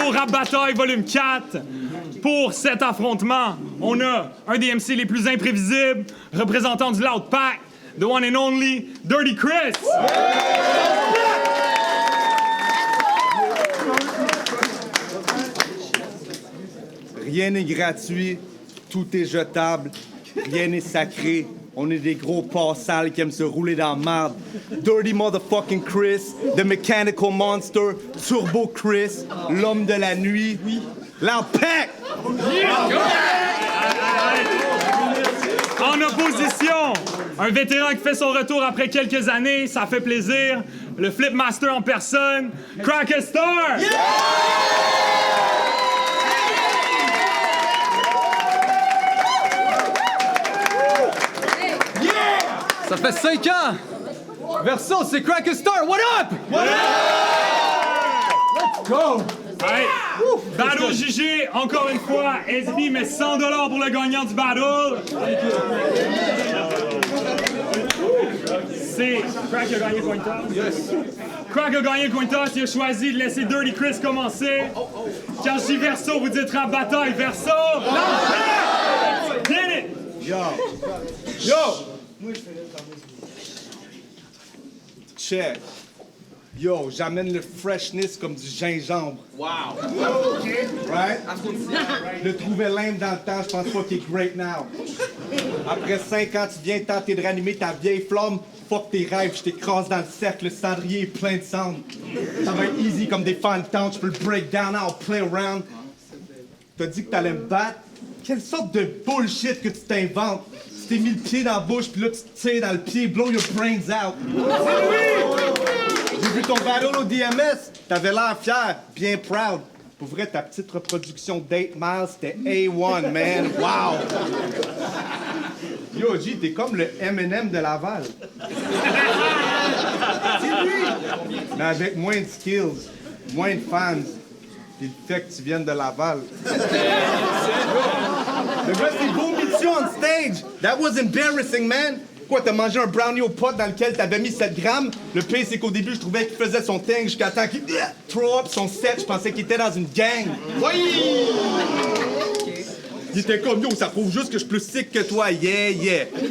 au Rap Bataille Volume 4. Pour cet affrontement, on a un des MC les plus imprévisibles, représentant du Loud Pack, the one and only Dirty Chris. Rien n'est gratuit, tout est jetable, rien n'est sacré. On est des gros passales qui aiment se rouler dans la marde. Dirty motherfucking Chris, The Mechanical Monster, Turbo Chris, l'homme de la nuit, l'Ampec! En opposition, un vétéran qui fait son retour après quelques années, ça fait plaisir. Le Flip Master en personne, Cracker Star! Ça fait 5 ans! Verso, c'est Cracker Star, what up? What up? Let's go! Hey, battle JG, encore une fois, SB met 100$ pour le gagnant du battle. C'est Crack a gagné le coin toss. Yes. Crack a gagné le coin toss, il a choisi de laisser Dirty Chris commencer. Quand je dis Verso, vous dites Rap Bataille, Verso! Get it! Yo! Yo! Check. Yo, j'amène le freshness comme du gingembre. Wow! Right? Je le trouvais lame dans le temps, je pense pas qu'il est great now. Après 5 ans, tu viens tenter de ranimer ta vieille flamme. Fuck tes rêves, je t'écrase dans le cercle, le cendrier est plein de cendres. Ça va être easy comme des fantômes, je peux le break down, I'll play around. T'as dit que t'allais me battre? Quelle sorte de bullshit que tu t'inventes? Tu t'es mis le pied dans la bouche, puis là tu te tires dans le pied, blow your brains out. J'ai vu ton battle au DMS, t'avais l'air fier, bien proud. Pour vrai, ta petite reproduction d'8 Miles, c'était A1, man. Wow! Yo, G, t'es comme le M&M de Laval. C'est lui! Mais avec moins de skills, moins de fans, puis le fait que tu viennes de Laval. Le gars s'est vomi dessus on stage! That was embarrassing, man! Quoi, t'as mangé un brownie au pot dans lequel t'avais mis 7 grammes? Le pire, c'est qu'au début, je trouvais qu'il faisait son thing jusqu'à temps qu'il throw up son set. Je pensais qu'il était dans une gang. Oui! Il était comme, yo, ça prouve juste que je suis plus sick que toi. Yeah, yeah. Il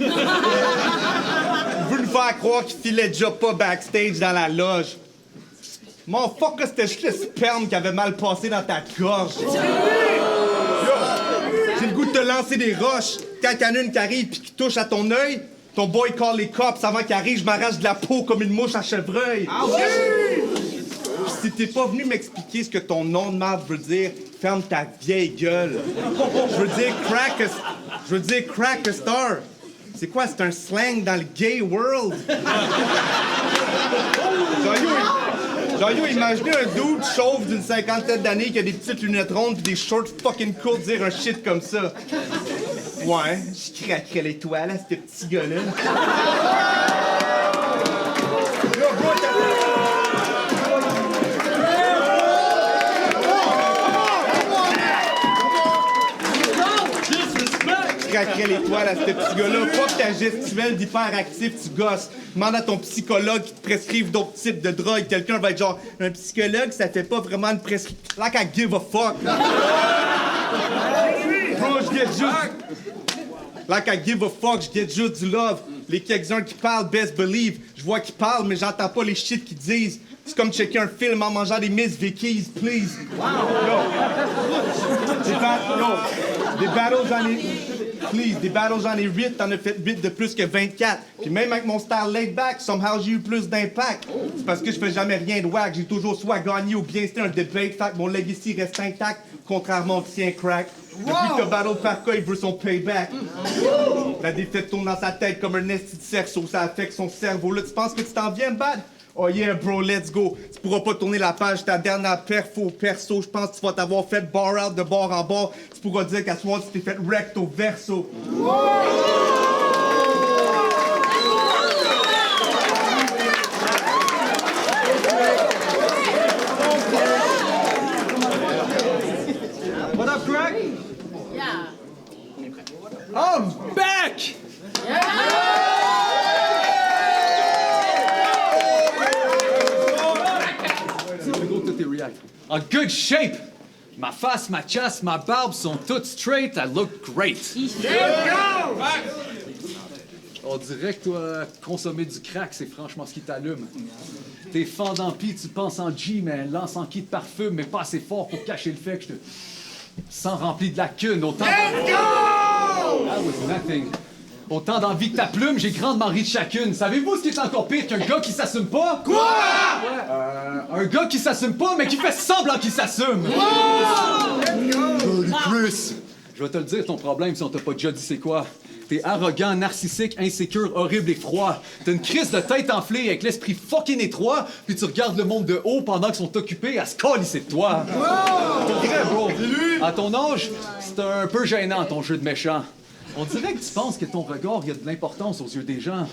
veut nous faire croire qu'il filait déjà pas backstage dans la loge. Mon fuck, c'était juste le sperme qui avait mal passé dans ta gorge. Yo, j'ai le goût de te lancer des roches. Quand il y en a une qui arrive pis qui touche à ton œil, ton boy call les cops avant qu'il arrive, je m'arrache de la peau comme une mouche à chevreuil. Ah oui! Si t'es pas venu m'expliquer ce que ton nom de marde veut dire, ferme ta vieille gueule. Je veux dire crack a star. C'est quoi, c'est un slang dans le gay world? Genre, imaginez un dude chauve d'une 50aine d'années qui a des petites lunettes rondes pis des shorts fucking courts dire un shit comme ça. Ouais, je craquerais l'étoile à ce petit gars-là. Je craquerais l'étoile à ce petit gars-là. Pas que ta gestuelle d'hyperactif, tu gosses. Demande à ton psychologue qui te prescrive d'autres types de drogues. Quelqu'un va être genre, un psychologue, ça fait pas vraiment une prescription. Like I give a fuck. Bro, je get juste... Like I give a fuck, je get juste du love. Les quelques-uns qui parlent, best believe. Je vois qu'ils parlent, mais j'entends pas les shit qu'ils disent. C'est comme checker un film en mangeant des Miss Vickies, please. Wow. Des battles, j'en ai... Please, des battles, j'en ai 8, t'en as fait 8 de plus que 24. Puis même avec mon style laid back, somehow j'ai eu plus d'impact. C'est parce que je fais jamais rien de wack. J'ai toujours soit gagné ou bien c'était un debate. Fait que mon legacy reste intact, contrairement au tien crack. Depuis que battle par quoi il veut son payback. La défaite tourne dans sa tête comme un esti de cerceau. Ça affecte son cerveau. Là, tu penses que tu t'en viens me battre? Oh yeah, bro, let's go. Tu pourras pas tourner la page, ta dernière perso. Je pense que tu vas t'avoir fait bar out de bord en bord. Tu pourras dire qu'à ce moment, tu t'es fait recto verso. What up, Crack? Yeah. I'm back! En good shape! Ma face, ma chasse, ma barbe sont toutes straight. I look great. On dirait que toi, consommer du crack, c'est franchement ce qui t'allume. T'es fendant pis, tu penses en G, mais lance en kit de parfum, mais pas assez fort pour cacher le fait que je te sens rempli de lacunes. Autant... Let's go! That was nothing. Autant d'envie que ta plume, j'ai grandement ri de chacune. Savez-vous ce qui est encore pire qu'un gars qui s'assume pas? Quoi? Un gars qui s'assume pas, mais qui fait semblant qu'il s'assume. Dirty Chris! Je vais te le dire, ton problème, si on t'a pas déjà dit c'est quoi. T'es arrogant, narcissique, insécure, horrible et froid. T'as une crise de tête enflée avec l'esprit fucking étroit, puis tu regardes le monde de haut pendant qu'ils sont occupés à se calisser de toi. Pour vrai, bro. À ton âge, c'est un peu gênant, ton jeu de méchant. On dirait que tu penses que ton regard, il y a de l'importance aux yeux des gens.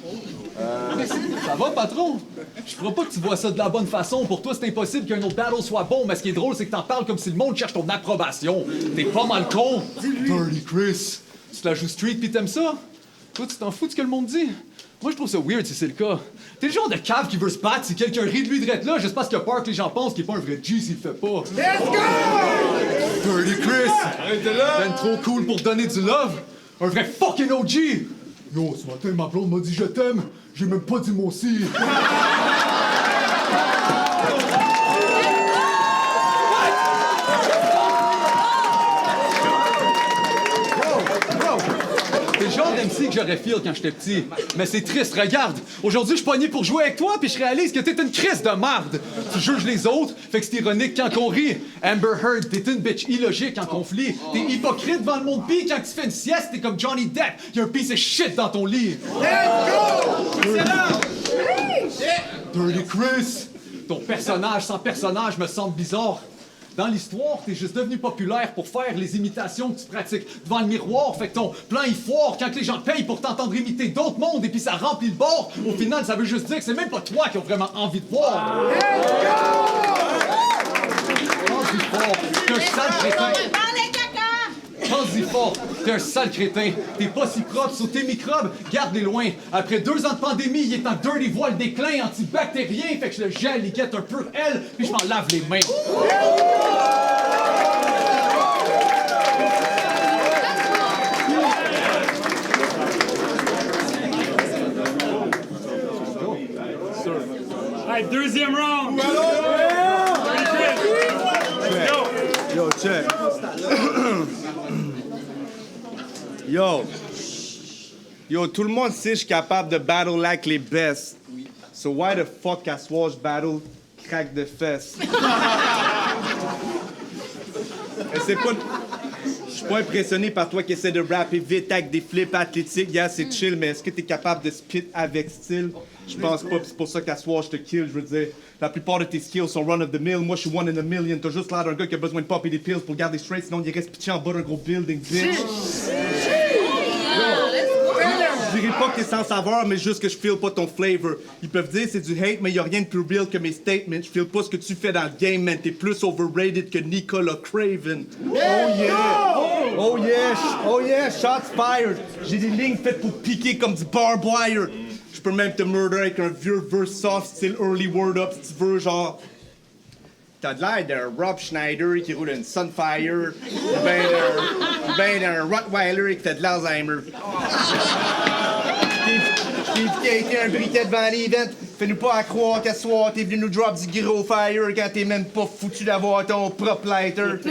Ça va, patron? Je crois pas que tu vois ça de la bonne façon. Pour toi, c'est impossible qu'un autre battle soit bon, mais ce qui est drôle, c'est que t'en parles comme si le monde cherche ton approbation. T'es pas mal con. Dirty Chris. Tu te la joues street pis t'aimes ça? Toi, tu t'en fous de ce que le monde dit? Moi, je trouve ça weird si c'est le cas. T'es le genre de cave qui veut se battre si quelqu'un rit de lui drette là, juste parce qu'il a peur que les gens pensent qu'il est pas un vrai G s'il le fait pas. Let's go! Dirty Chris! Arrêtez là! Ben trop cool pour donner du love! Un vrai fucking OG! Yo, ce matin, ma blonde m'a dit je t'aime, j'ai même pas dit moi aussi. C'est le genre d'MC que j'aurais feel quand j'étais petit. Mais c'est triste, regarde. Aujourd'hui, je suis pogné pour jouer avec toi, puis je réalise que t'es une crise de marde. Tu juges les autres, fait que c'est ironique quand on rit. Amber Heard, t'es une bitch illogique en conflit. T'es hypocrite devant le monde, pis quand tu fais une sieste, t'es comme Johnny Depp. Y'a un piece of shit dans ton lit. Let's go! Dirty Chris! Ton personnage sans personnage me semble bizarre. Dans l'histoire, t'es juste devenu populaire pour faire les imitations que tu pratiques devant le miroir. Fait que ton plan il foire quand les gens payent pour t'entendre imiter d'autres mondes et puis ça remplit le bord. Au final, ça veut juste dire que c'est même pas toi qui as vraiment envie de voir. Pense-y fort, t'es un sale crétin. Pense-y fort, t'es un sale crétin. T'es pas si propre sur tes microbes, garde-les loin. Après 2 ans de pandémie, il est en dirty voile déclin antibactérien. Fait que je le gèle, il guette un peu elle, puis je m'en lave les mains. Hey, deuxième round! Yo, check. Yo, tout le monde sait que je suis capable de battle like les best. So why the fuck à soir je battle crack de fesses? C'est pas... Je suis pas impressionné par toi qui essaie de rapper vite avec des flips athlétiques. Yeah, c'est chill, mais est-ce que t'es capable de spit avec style? Je pense pas, pis c'est pour ça qu'à soir je te kill. Je veux dire, la plupart de tes skills sont run of the mill. Moi, je suis one in a million. T'as juste l'air d'un gars qui a besoin de popper des pills pour garder straight, sinon il reste pitché en bas d'un gros building, bitch. Je dirais pas que t'es sans saveur, mais juste que je feel pas ton flavor. Ils peuvent dire c'est du hate, mais y'a rien de plus real que mes statements. Je feel pas ce que tu fais dans le game, man. T'es plus overrated que Nicolas Craven. Oh yeah! Oh yeah! Oh yeah! Shots fired! J'ai des lignes faites pour piquer comme du barbed wire. Je peux même te murder avec un vieux verse soft style early word up si tu veux, genre... T'as de l'air d'un Rob Schneider qui roule une Sunfire, ou ben d'un Rottweiler qui fait de l'Alzheimer. Steve qui a été un briquet devant l'event, fais-nous pas à croire qu'à soir t'es venu nous drop du gros fire quand t'es même pas foutu d'avoir ton propre lighter. Il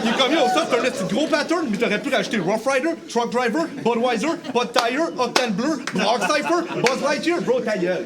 est comme yo, ça c'est un petit gros pattern, mais t'aurais pu rajouter Rough Rider, Truck Driver, Budweiser, Bud Tire, Octane Bleu, Block Cypher, Buzz Lightyear, bro ta gueule.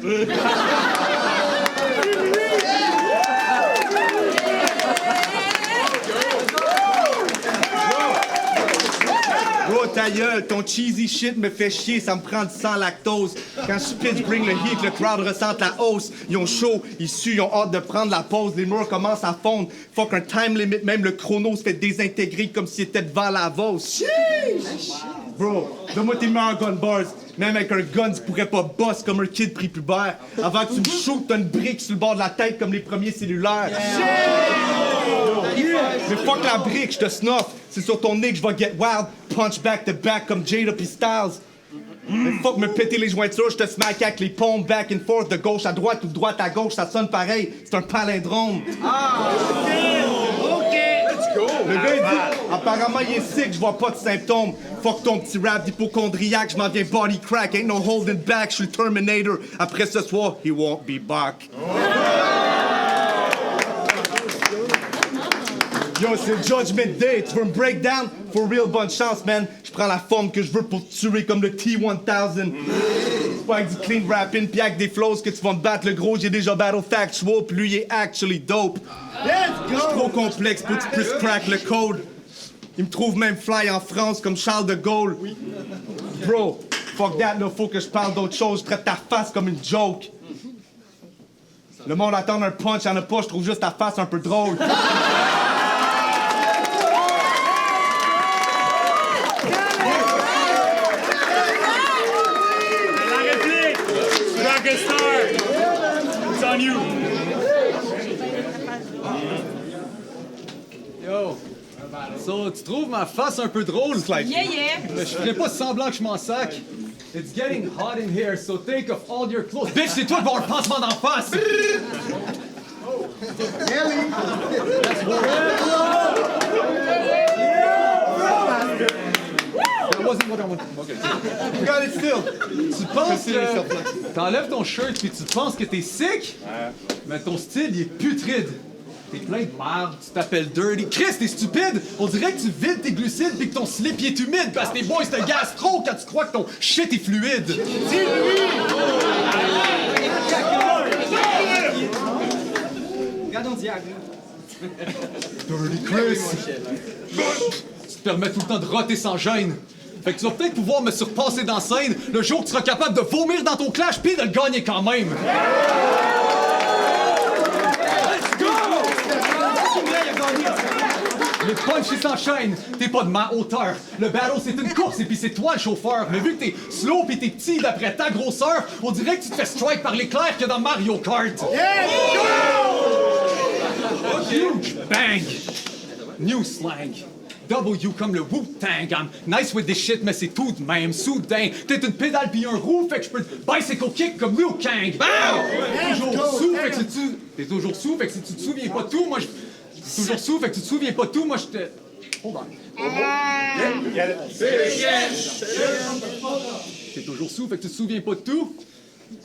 Bro, ta gueule, ton cheesy shit me fait chier, ça me prend du sang lactose. Quand je spit bring le heat, le crowd ressent la hausse. Ils ont chaud, ils suent, ils ont hâte de prendre la pause. Les murs commencent à fondre. Fuck un time limit, même le chrono se fait désintégrer comme s'il était devant la Vos. Bro, donne-moi tes meilleurs gun bars. Même avec un gun, tu pourrais pas boss comme un kid prépubère. Avant que tu me shootes, t'as une brique sur le bord de la tête comme les premiers cellulaires. Mais fuck la brique, je te snuff. C'est sur ton nez que je vais get wild. Punch back to back comme Jada pis Styles. Mais fuck me péter les jointures, je te smack avec les pompes back and forth, de gauche à droite ou de droite à gauche, ça sonne pareil. C'est un palindrome. Le gars, il dit, apparemment, il est sick, je vois pas de symptômes. Fuck ton petit rap d'hypochondriaque, je m'en viens body crack. Ain't no holding back, je suis le Terminator. Après ce soir, he won't be back. Yo, c'est le Judgment Day. Tu veux me break down? For real, bonne chance, man. Je prends la forme que je veux pour te tuer comme le T-1000. C'est pas avec du clean rapping pis avec des flows que tu vas me battre. Le gros, j'ai déjà battle factual pis lui, il est actually dope. Je suis trop complexe pour que tu puisses crack le code. Il me trouve même fly en France comme Charles de Gaulle. Bro, fuck that, là, faut que je parle d'autre chose. Je traite ta face comme une joke. Le monde attend un punch, y'en a pas, je trouve juste ta face un peu drôle. Rockstar! It's on you! Yo! So, tu trouves ma face un peu drôle? Yeah, yeah. Je ferais pas semblant que je m'en sac. It's getting hot in here, so think of all your clothes. Bitch, c'est toi qui vas avoir un pansement d'en face! That wasn't what I wanted. Okay. You got it still. Tu penses que t'enlèves ton shirt puis tu penses que t'es sick? Mais ton style, il est putride. T'es plein de merde, tu t'appelles Dirty. Chris, t'es stupide! On dirait que tu vides tes glucides puis que ton slip il est humide parce que tes boys te gastro quand tu crois que ton shit est fluide. Dirty Chris! Tu te permets tout le temps de roter sans gêne. Fait que tu vas peut-être pouvoir me surpasser dans la scène le jour où tu seras capable de vomir dans ton clash pis de le gagner quand même. Let's go! Les punchs ils s'enchaînent, t'es pas de ma hauteur. Le battle c'est une course et puis c'est toi le chauffeur. Mais vu que t'es slow pis t'es petit d'après ta grosseur, on dirait que tu te fais strike par l'éclair que dans Mario Kart. Yeah! Huge bang! New slang. W comme le Wu-Tang. I'm nice with this shit, mais c'est tout de même soudain. T'es une pédale pis un roue, fait que je peux te bicycle kick comme Liu Kang. Bam! Toujours sous, fait que si tu... T'es toujours sous, fait que si tu te souviens pas de tout, moi je... T'es toujours sous, fait que tu te souviens pas de tout, moi je te... Hold on. T'es toujours sous, fait que tu te souviens pas de tout.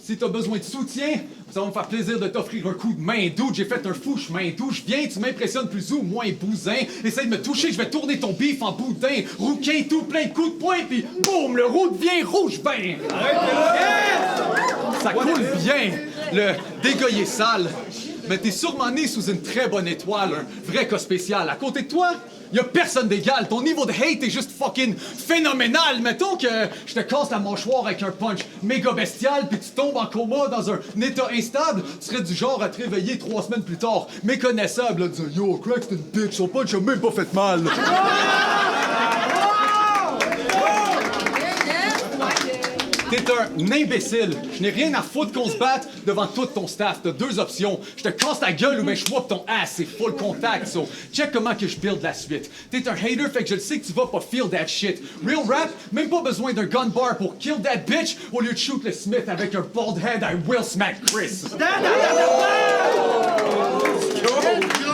Si t'as besoin de soutien, ça va me faire plaisir de t'offrir un coup de main. Dude, j'ai fait un fou chemin. D'où je viens, tu m'impressionnes plus ou moins bousin. Essaye de me toucher, je vais tourner ton bif en boudin. Rouquin, tout plein de coups de poing, pis boum, le roux devient rouge ben. Ça coule bien, le dégât est sale. Mais t'es sûrement né sous une très bonne étoile, un vrai cas spécial. À côté de toi, y'a personne d'égal. Ton niveau de hate est juste fucking phénoménal. Mettons que je te casse la mâchoire avec un punch méga bestial puis tu tombes en coma dans un état instable, tu serais du genre à te réveiller 3 semaines plus tard, méconnaissable, à dire « Yo, Craig, c'est une bitch, son punch a même pas fait mal. » T'es un imbécile. Je n'ai rien à foutre qu'on se batte devant tout ton staff. T'as 2 options. Je te casse ta gueule ou ben je whoop ton ass. C'est full contact, so check comment que je build la suite. T'es un hater, fait que je le sais que tu vas pas feel that shit. Real rap, même pas besoin d'un gun bar pour kill that bitch. Au lieu de shoot le Smith avec un bald head, I will smack Chris.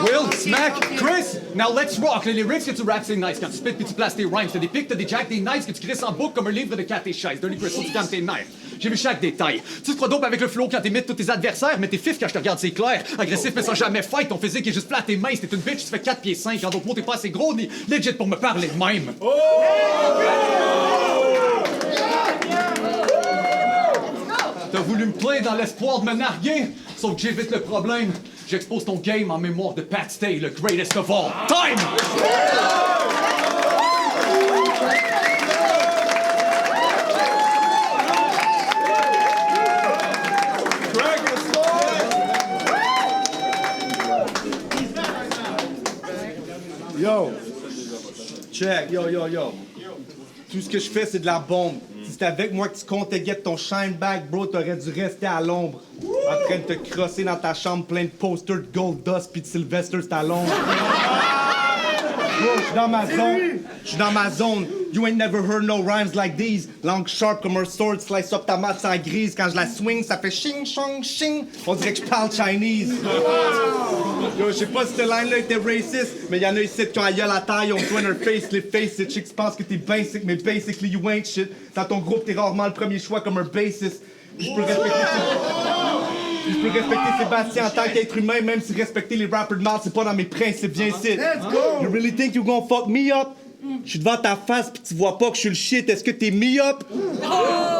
Will smack Chris. Now let's rock. Les lyrics que tu rappes, c'est nice. Quand tu spit puis tu places tes rhymes, t'as des pics, t'as des jacks, des knives que tu crisses en boucle comme un livre de catéchèse. Dirty Chris, faut que tu calmes tes nerfs. J'ai vu chaque détail. Tu te crois dope avec le flow quand t'imites tous tes adversaires, mais t'es fif quand je te regarde, c'est clair. Agressif, mais sans jamais fight. Ton physique est juste plat, t'es mince. T'es une bitch, tu fais 4 pieds 5. En d'autres mots, t'es pas assez gros ni legit pour me parler de même. T'as voulu me plaindre dans l'espoir de me narguer, sauf que j'évite le problème. J'expose ton game en mémoire de Pat Stay, le greatest of all time! Yo! Check, yo. Tout ce que je fais, c'est de la bombe. Si c'était avec moi que tu comptais get ton shine back, bro, t'aurais dû rester à l'ombre. En train de te crosser dans ta chambre plein de posters de Gold Dust pis de Sylvester Stallone. Bro, je suis dans ma zone. You ain't never heard no rhymes like these. Langue sharp comme un sword, slice up ta mat sans grise. Quand je la swing, ça fait ching, chong, ching. On dirait que je parle Chinese. Yo, je sais pas si cette line-là était racist, mais y'en a ici qui ont aïe à la taille, ont besoin d'un facelift. Face it, chicks pensent que t'es basic, mais basically you ain't shit. Dans ton groupe, t'es rarement le premier choix comme un bassiste. Je peux respecter Sébastien en tant qu'être humain, même si respecter les rappers de mal, c'est pas dans mes principes. Viens ici. Let's go! You really think you gon' fuck me up? Je suis devant ta face pis tu vois pas que je suis le shit. Est-ce que t'es me up?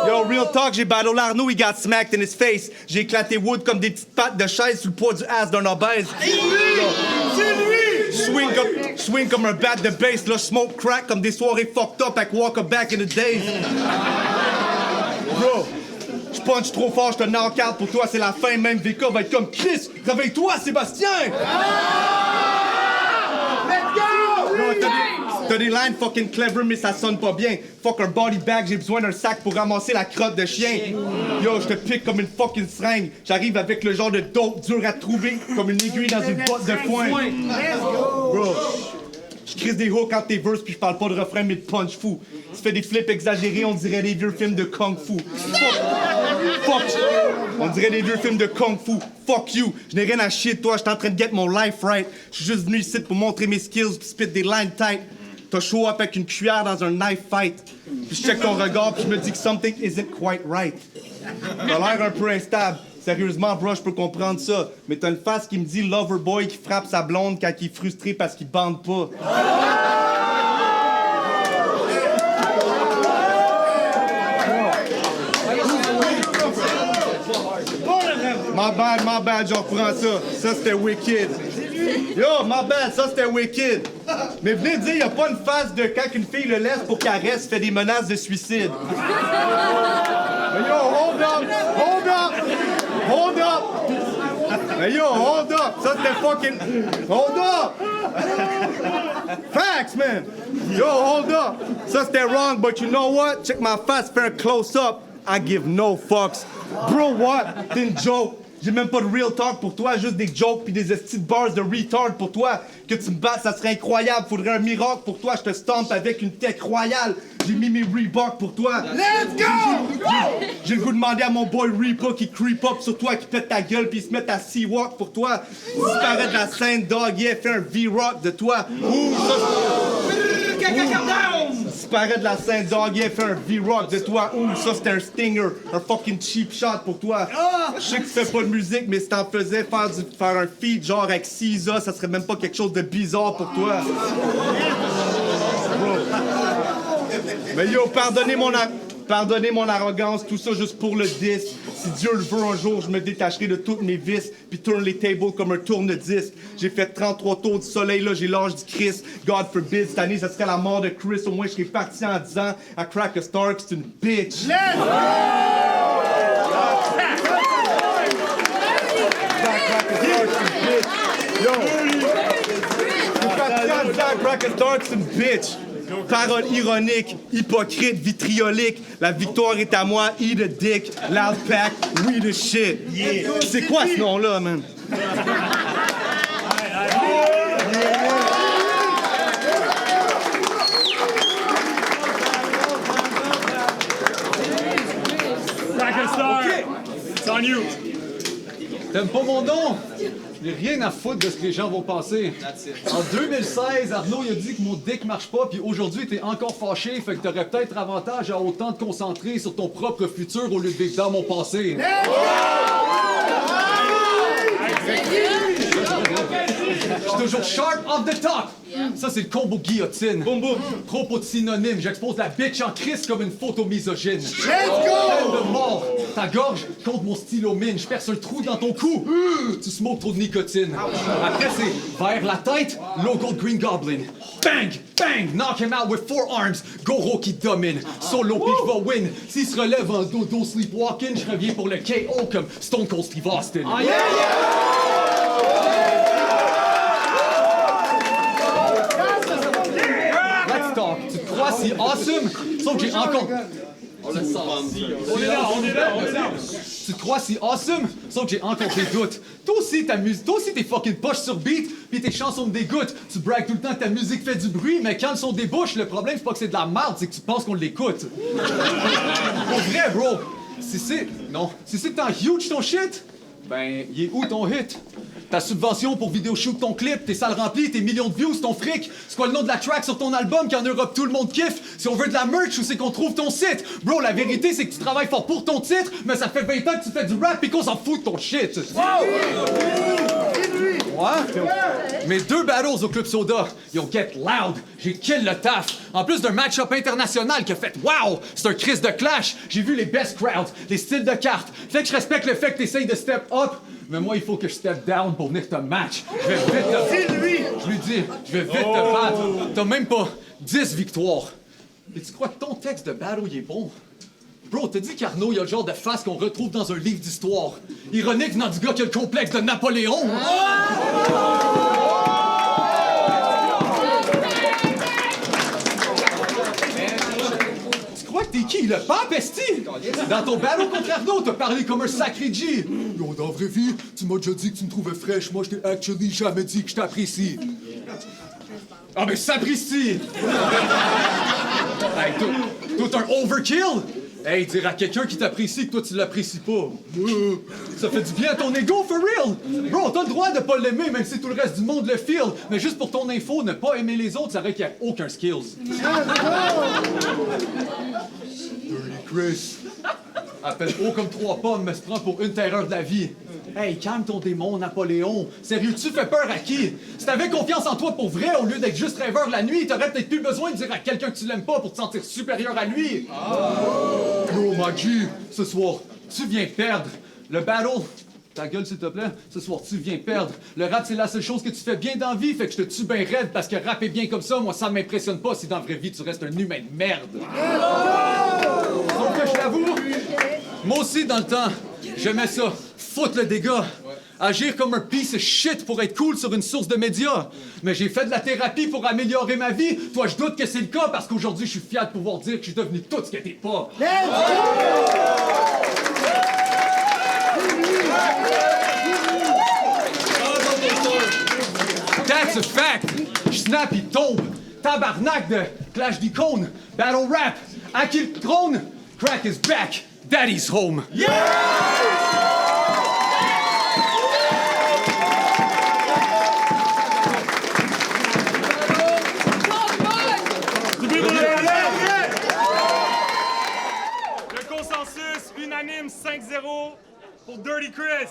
Yo, real talk, j'ai battle Arnaud, he got smacked in his face. J'ai éclaté Wood comme des petites pattes de chaise sous le poids du ass d'un obèse. C'est lui! Swing comme un bat de bass, là, smoke crack comme des soirées fucked up avec Walker back in the days. Bro, je punch trop fort, je te knock out pour toi, c'est la fin, même VK va être comme Chris, réveille-toi, Sébastien! Let's go! T'as des lines fucking clever, mais ça sonne pas bien. Fuck un body bag, j'ai besoin d'un sac pour ramasser la crotte de chien. Yo, je te pique comme une fucking seringue. J'arrive avec le genre de dope dur à trouver, comme une aiguille dans une botte de foin. Bro, je crise des hooks quand t'es verse, puis je parle pas de refrain, mais de punch fou. Tu fais des flips exagérés, on dirait des vieux films de Kung Fu. Fuck. On dirait des vieux films de Kung Fu. Fuck you. Je n'ai rien à chier de toi, je suis en train de get mon life right. Je suis juste venu ici pour montrer mes skills, puis spit des lines tight. T'as show up avec une cuillère dans un knife fight. Puis je check ton regard, puis je me dis que something isn't quite right. T'as l'air un peu instable. Sérieusement, bro, je peux comprendre ça. Mais t'as une face qui me dit lover boy qui frappe sa blonde quand il est frustré parce qu'il bande pas. My bad, je reprends ça. Ça, c'était wicked. Yo, my bad, ça, c'était wicked. Mais venez dire, y a pas une phase de quand une fille le laisse pour qu'elle reste, fait des menaces de suicide. Mais yo, hold up! Mais yo, hold up! Ça, c'était fucking... Hold up! Facts, man! Yo, hold up! Ça, c'était wrong, but you know what? Check my face, fais un close-up. I give no fucks. Bro, what? T'es une joke. J'ai même pas de real talk pour toi, juste des jokes pis des estis de bars de retard pour toi. Que tu me battes, ça serait incroyable. Faudrait un miracle pour toi, je te stompe avec une tech royale. J'ai mis mes Reebok pour toi. Let's go! J'ai le goût de demander à mon boy Reebok qui creep up sur toi, qui pète ta gueule pis il se met à Seawalk pour toi. Disparaît de la scène, dog, yeah, fais un V-Rock de toi. Ouh, ça... Disparaît de la scène, dog, yeah, fais un V-Rock de toi. Ouh, ça c'était un stinger, un fucking cheap shot pour toi. Je sais que tu fais pas de musique, mais si t'en faisais faire un feat genre avec SZA, ça serait même pas quelque chose de bizarre pour toi. Bro. Mais yo, pardonnez mon arrogance, tout ça juste pour le disque. Si Dieu le veut, un jour, je me détacherai de toutes mes vices, puis tourne les tables comme un tourne-disque. J'ai fait 33 tours du soleil, là, j'ai l'âge du Christ. God forbid, cette année, ça serait la mort de Chris. Au moins, je serais parti en disant à Crack a Stark, c'est une bitch. Yo! Crack a Stark, c'est une bitch. Parole ironique, hypocrite, vitriolique. La victoire est à moi, eat a dick, loud pack, we the shit. Yeah. C'est quoi ce nom-là, man? Crack a Star, it's on you. T'aimes pas mon nom? J'ai rien à foutre de ce que les gens vont penser. En 2016, Arnaud il a dit que mon dick marche pas, puis aujourd'hui t'es encore fâché, fait que t'aurais peut-être avantage à autant te concentrer sur ton propre futur au lieu de vivre dans mon passé. Je suis toujours sharp off the top. Ça, c'est le combo guillotine. Boum boum. Trop de synonymes. J'expose la bitch en crise comme une photo misogyne. Let's go! De mort. Ta gorge contre mon stylo mine. Je perce un trou dans ton cou. Tu smokes trop de nicotine. Après, c'est vers la tête, logo de Green Goblin. Bang! Bang! Knock him out with 4 arms. Goro qui domine. Solo pis je vais win. S'il se relève en dodo sleepwalking, je reviens pour le KO comme Stone Cold Steve Austin. Oh, yeah, Tu te crois si awesome? Sauf que j'ai encore... On est là. Tu te crois si awesome? Sauf que j'ai encore des doutes. Toi aussi, t'es fucking poche sur beat, pis tes chansons me dégoûtent. Tu bragues tout le temps que ta musique fait du bruit, mais quand le son débouche, le problème, c'est pas que c'est de la merde, c'est que tu penses qu'on l'écoute. Pour vrai, bro, si c'est tant huge ton shit, ben, il est où ton hit? Ta subvention pour vidéo shoot ton clip, tes salles remplies, tes millions de views, ton fric. C'est quoi le nom de la track sur ton album qu'en Europe tout le monde kiffe? Si on veut de la merch, où c'est qu'on trouve ton site? Bro, la vérité c'est que tu travailles fort pour ton titre, mais ça fait 20 ans que tu fais du rap et qu'on s'en fout de ton shit. Ouais? Mes 2 battles au Club Soda, ils ont get loud. J'ai kill le taf. En plus d'un match-up international qui a fait wow! C'est un crise de clash. J'ai vu les best crowds, les styles de cartes. Fait que je respecte le fait que t'essayes de step up. Mais moi, il faut que je step down pour venir te match. Je vais vite te... C'est lui! Je lui dis, je vais vite te battre. T'as même pas 10 victoires. Et tu crois que ton texte de battle, il est bon? Bro, t'as dit qu'Arnaud, il a le genre de face qu'on retrouve dans un livre d'histoire. Ironique venant du gars qui a le complexe de Napoléon. Tu crois que t'es qui, le pape, esti? Dans ton battle contre Arnaud, t'as parlé comme un sacré G. Yo, dans la vraie vie, tu m'as déjà dit que tu me trouvais fraîche. Moi, je t'ai actually jamais dit que je t'apprécie. Ah, mais sapristi! Hey, toi, t'es un overkill? Hey, dire à quelqu'un qui t'apprécie que toi, tu l'apprécies pas. Ça fait du bien à ton ego, for real! Bro, t'as le droit de pas l'aimer, même si tout le reste du monde le feel. Mais juste pour ton info, ne pas aimer les autres, ça requiert aucun skills. Dirty Chris. Appelle haut comme 3 pommes, mais se prend pour une terreur de la vie. Hey, calme ton démon, Napoléon. Sérieux, tu fais peur à qui? Si t'avais confiance en toi pour vrai, au lieu d'être juste rêveur la nuit, t'aurais peut-être plus besoin de dire à quelqu'un que tu l'aimes pas pour te sentir supérieur à lui. Yo, Maggie, ce soir, tu viens perdre. Le battle... Ta gueule, s'il te plaît. Ce soir, tu viens perdre. Le rap, c'est la seule chose que tu fais bien dans la vie, fait que je te tue bien raide parce que rapper bien comme ça, moi, ça m'impressionne pas si dans la vraie vie, tu restes un humain de merde. Donc, je t'avoue, moi aussi, dans le temps, j'aimais ça. Foutre le dégât. Agir comme un piece of shit pour être cool sur une source de médias. Mais j'ai fait de la thérapie pour améliorer ma vie. Toi, je doute que c'est le cas parce qu'aujourd'hui, je suis fier de pouvoir dire que je suis devenu tout ce que t'es pas. That's a fact! Je snap, il tombe! Tabarnak de clash d'icônes! Battle rap! À qui le trône? Crack is back! Daddy's home! Le consensus unanime 5-0 pour Dirty Chris.